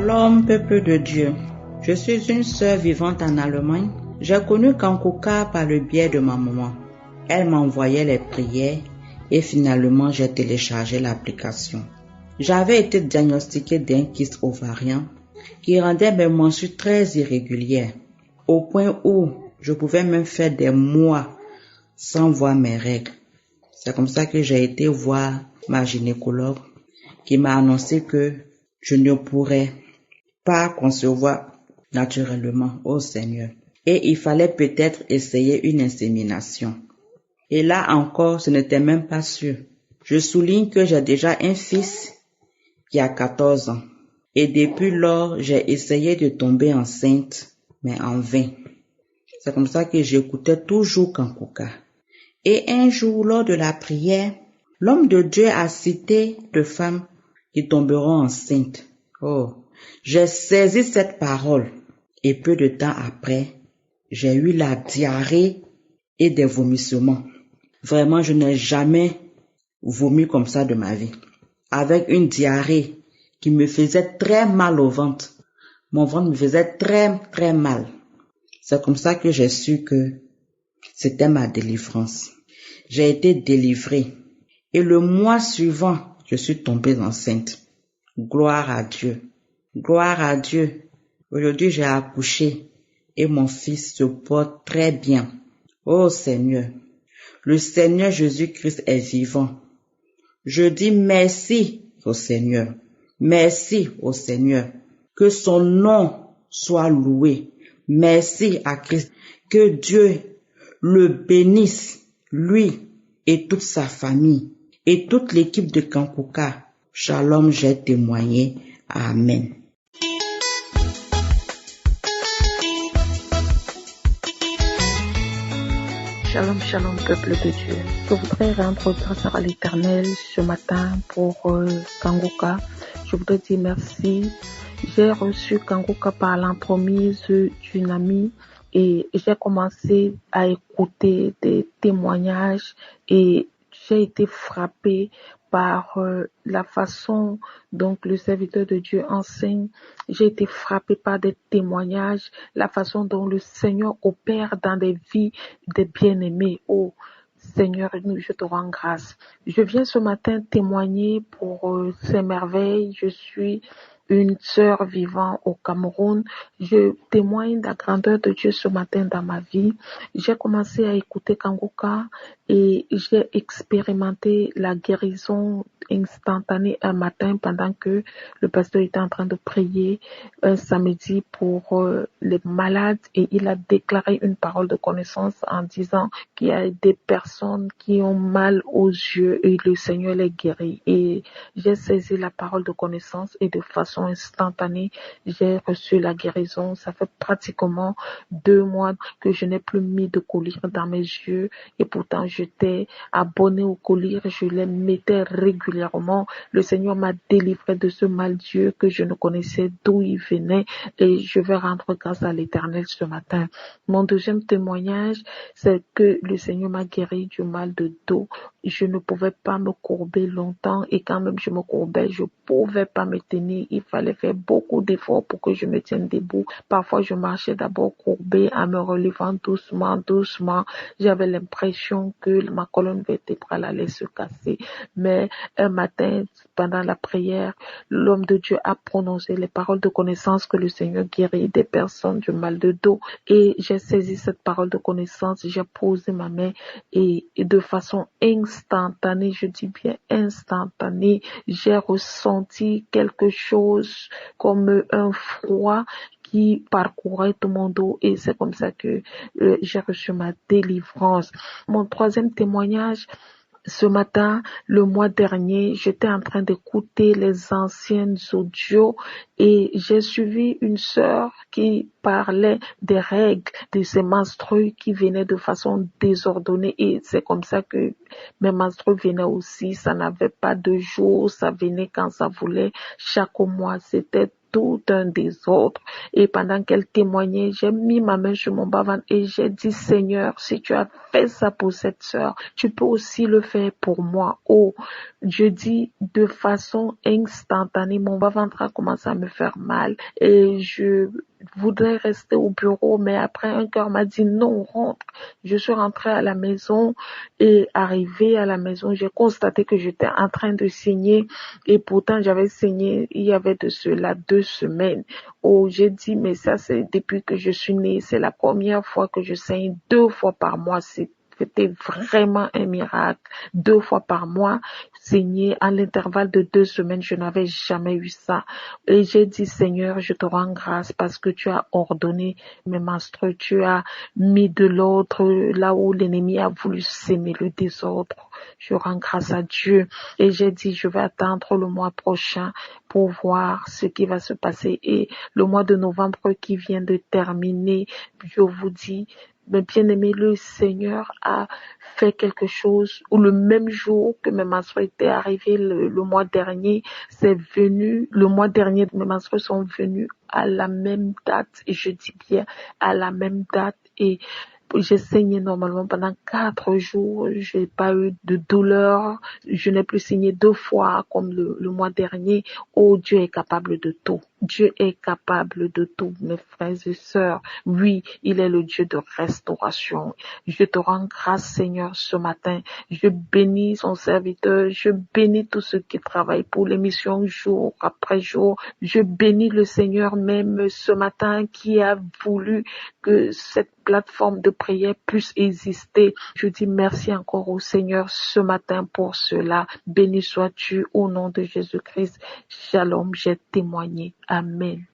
Shalom, peuple de Dieu. Je suis une sœur vivante en Allemagne. J'ai connu Kankuka par le biais de ma maman. Elle m'envoyait les prières et finalement j'ai téléchargé l'application. J'avais été diagnostiquée d'un kyste ovarien qui rendait mes menstrues très irrégulières, au point où je pouvais même faire des mois sans voir mes règles. C'est comme ça que j'ai été voir ma gynécologue qui m'a annoncé que je ne pourrais pas concevoir naturellement, oh Seigneur. Et il fallait peut-être essayer une insémination. Et là encore, ce n'était même pas sûr. Je souligne que j'ai déjà un fils qui a 14 ans. Et depuis lors, j'ai essayé de tomber enceinte, mais en vain. C'est comme ça que j'écoutais toujours Kankuka. Et un jour, lors de la prière, l'homme de Dieu a cité deux femmes qui tomberont enceintes. Oh, j'ai saisi cette parole et peu de temps après, j'ai eu la diarrhée et des vomissements. Vraiment, je n'ai jamais vomi comme ça de ma vie. Avec une diarrhée qui me faisait très mal au ventre. Mon ventre me faisait très mal. C'est comme ça que j'ai su que c'était ma délivrance. J'ai été délivrée. Et le mois suivant, je suis tombée enceinte. Gloire à Dieu. Gloire à Dieu. Aujourd'hui, j'ai accouché et mon fils se porte très bien. Oh Seigneur, le Seigneur Jésus-Christ est vivant. Je dis merci au Seigneur. Merci au Seigneur. Que son nom soit loué. Merci à Christ. Que Dieu le bénisse, lui et toute sa famille et toute l'équipe de Kankuka. Shalom, j'ai témoigné. Amen. Shalom, shalom, peuple de Dieu. Je voudrais rendre grâce à l'Éternel ce matin pour Kankuka. Je voudrais dire merci. J'ai reçu Kankuka par l'entremise d'une amie et j'ai commencé à écouter des témoignages et j'ai été frappée par la façon dont le serviteur de Dieu enseigne. J'ai été frappée par des témoignages, la façon dont le Seigneur opère dans des vies des bien-aimés. Oh Seigneur, je te rends grâce. Je viens ce matin témoigner pour ces merveilles. Je suis une sœur vivant au Cameroun. Je témoigne de la grandeur de Dieu ce matin dans ma vie. J'ai commencé à écouter Kankuka et j'ai expérimenté la guérison instantanée un matin pendant que le pasteur était en train de prier un samedi pour les malades et il a déclaré une parole de connaissance en disant qu'il y a des personnes qui ont mal aux yeux et le Seigneur les guérit. Et j'ai saisi la parole de connaissance et de façon instantanée, j'ai reçu la guérison. Ça fait pratiquement 2 mois que je n'ai plus mis de collyre dans mes yeux et pourtant j'étais abonnée au collyre, je les mettais régulièrement. Le Seigneur m'a délivré de ce mal d'yeux que je ne connaissais d'où il venait et je vais rendre grâce à l'Éternel ce matin. Mon deuxième témoignage, c'est que le Seigneur m'a guéri du mal de dos. Je ne pouvais pas me courber longtemps et quand même je me courbais, je pouvais pas me tenir. Il fallait faire beaucoup d'efforts pour que je me tienne debout. Parfois, je marchais d'abord courbée en me relevant doucement. J'avais l'impression que ma colonne vertébrale allait se casser. Mais un matin, pendant la prière, l'homme de Dieu a prononcé les paroles de connaissance que le Seigneur guérit des personnes du mal de dos. Et j'ai saisi cette parole de connaissance, j'ai posé ma main et de façon instantanée, je dis bien instantanée, j'ai ressenti quelque chose comme un froid qui parcourait tout mon dos et c'est comme ça que j'ai reçu ma délivrance. Mon troisième témoignage, ce matin, le mois dernier, j'étais en train d'écouter les anciennes audios et j'ai suivi une sœur qui parlait des règles, de ses menstrues qui venaient de façon désordonnée et c'est comme ça que mes menstrues venaient aussi. Ça n'avait pas de jour, ça venait quand ça voulait. Chaque mois, c'était tout un désordre. Et pendant qu'elle témoignait, j'ai mis ma main sur mon bas-ventre et j'ai dit, Seigneur, si tu as fait ça pour cette sœur, tu peux aussi le faire pour moi. Oh, je dis de façon instantanée, mon bas-ventre a commencé à me faire mal et je voudrais rester au bureau, mais après un cœur m'a dit non, rentre. Je suis rentrée à la maison et arrivée à la maison, j'ai constaté que j'étais en train de saigner et pourtant j'avais saigné il y avait de cela 2 semaines. Oh, j'ai dit, mais ça c'est depuis que je suis née, c'est la première fois que je saigne 2 fois par mois. C'était vraiment un miracle. 2 fois par mois, saigner à l'intervalle de 2 semaines, je n'avais jamais eu ça. Et j'ai dit, Seigneur, je te rends grâce parce que tu as ordonné mes menstrues, tu as mis de l'ordre là où l'ennemi a voulu s'aimer le désordre. Je rends grâce à Dieu. Et j'ai dit, je vais attendre le mois prochain pour voir ce qui va se passer. Et le mois de novembre qui vient de terminer, je vous dis, mais bien aimé, le Seigneur a fait quelque chose où le même jour que mes menstrues étaient arrivées le mois dernier, le mois dernier, mes menstrues sont venues à la même date, et je dis bien à la même date, et j'ai saigné normalement pendant 4 jours. J'ai pas eu de douleur. Je n'ai plus saigné 2 fois comme le mois dernier. Oh, Dieu est capable de tout. Dieu est capable de tout, mes frères et sœurs. Oui, il est le Dieu de restauration. Je te rends grâce, Seigneur, ce matin. Je bénis son serviteur. Je bénis tous ceux qui travaillent pour l'émission jour après jour. Je bénis le Seigneur même ce matin qui a voulu que cette plateforme de prière puisse exister. Je dis merci encore au Seigneur ce matin pour cela. Béni sois-tu au nom de Jésus-Christ. Shalom, j'ai témoigné. Amen.